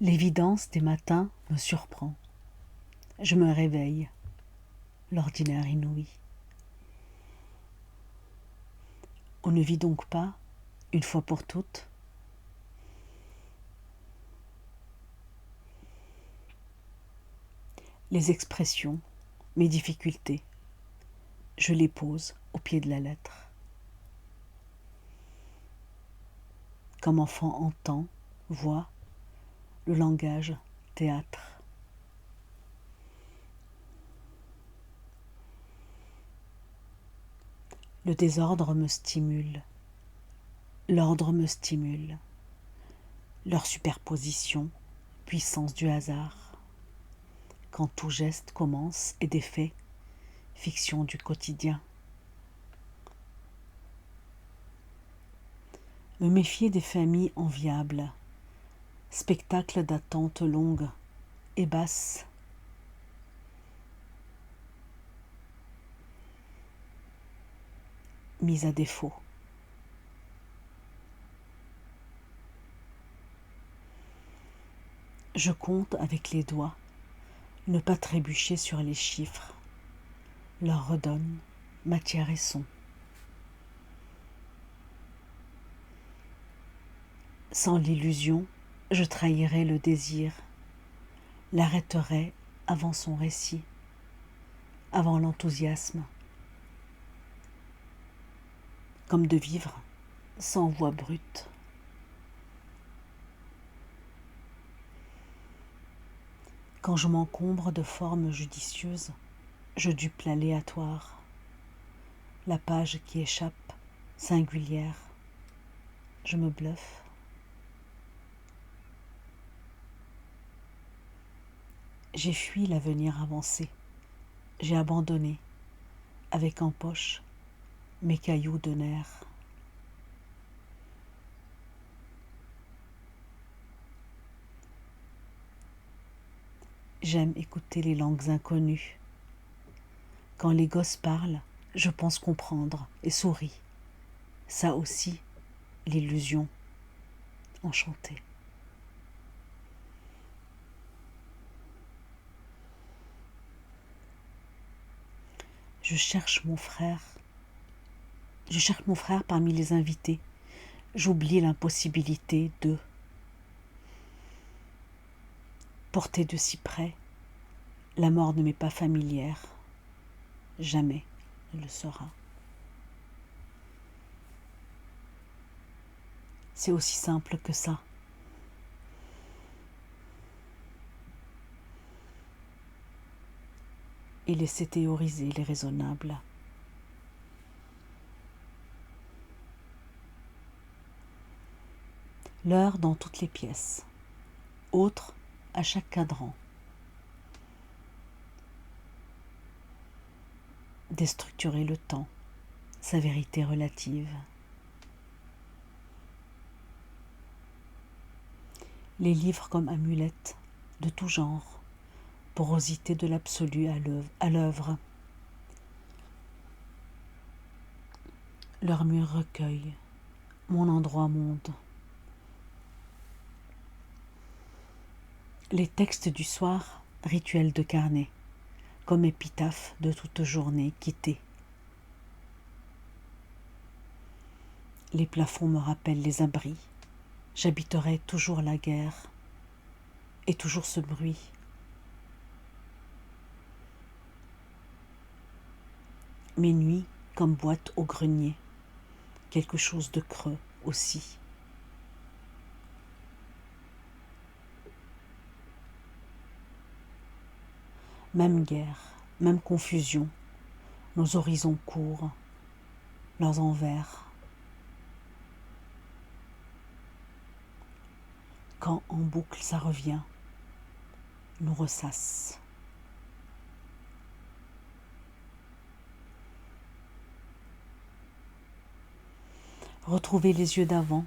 L'évidence des matins me surprend. Je me réveille, l'ordinaire inouï. On ne vit donc pas, une fois pour toutes, les expressions, mes difficultés, je les pose au pied de la lettre. Comme enfant entend, voit, le langage, théâtre. Le désordre me stimule, l'ordre me stimule, leur superposition, puissance du hasard. Quand tout geste commence et défait, fiction du quotidien. Me méfier des familles enviables, spectacle d'attente longue et basse. Mise à défaut. Je compte avec les doigts, ne pas trébucher sur les chiffres, leur redonne matière et son. Sans l'illusion, je trahirais le désir, l'arrêterais avant son récit, avant l'enthousiasme, comme de vivre sans voix brute. Quand je m'encombre de formes judicieuses, je dupe l'aléatoire, la page qui échappe, singulière, je me bluffe. J'ai fui l'avenir avancé, j'ai abandonné, avec en poche mes cailloux de nerfs. J'aime écouter les langues inconnues. Quand les gosses parlent, je pense comprendre et souris. Ça aussi, l'illusion enchantée. Je cherche mon frère parmi les invités. J'oublie l'impossibilité de porter de si près. La mort ne m'est pas familière. Jamais ne le sera. C'est aussi simple que ça. Et laisser théoriser les raisonnables. L'heure dans toutes les pièces, autre à chaque cadran. Déstructurer le temps, sa vérité relative. Les livres comme amulettes de tout genre, porosité de l'absolu à l'œuvre. Leur mur recueille, mon endroit monde. Les textes du soir, rituels de carnet, comme épitaphe de toute journée quittée. Les plafonds me rappellent les abris. J'habiterai toujours la guerre et toujours ce bruit. Mes nuits comme boîte au grenier, quelque chose de creux aussi. Même guerre, même confusion, nos horizons courts, leurs envers. Quand en boucle ça revient, nous ressasse. Retrouver les yeux d'avant,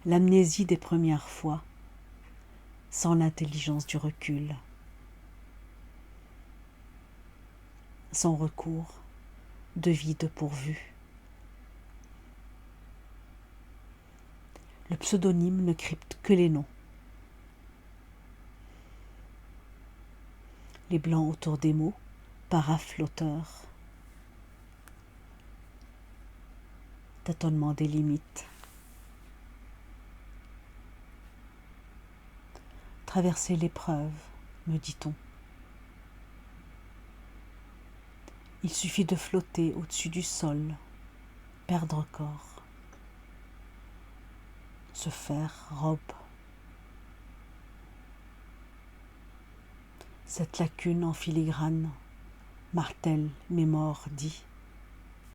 l'amnésie des premières fois, sans l'intelligence du recul. Sans recours, de vide pourvu. Le pseudonyme ne crypte que les noms. les blancs autour des mots, paraflotteurs. Tâtonnement des limites. Traverser l'épreuve, me dit-on. Il suffit de flotter au-dessus du sol, perdre corps, se faire robe. Cette lacune en filigrane martèle mes morts dits.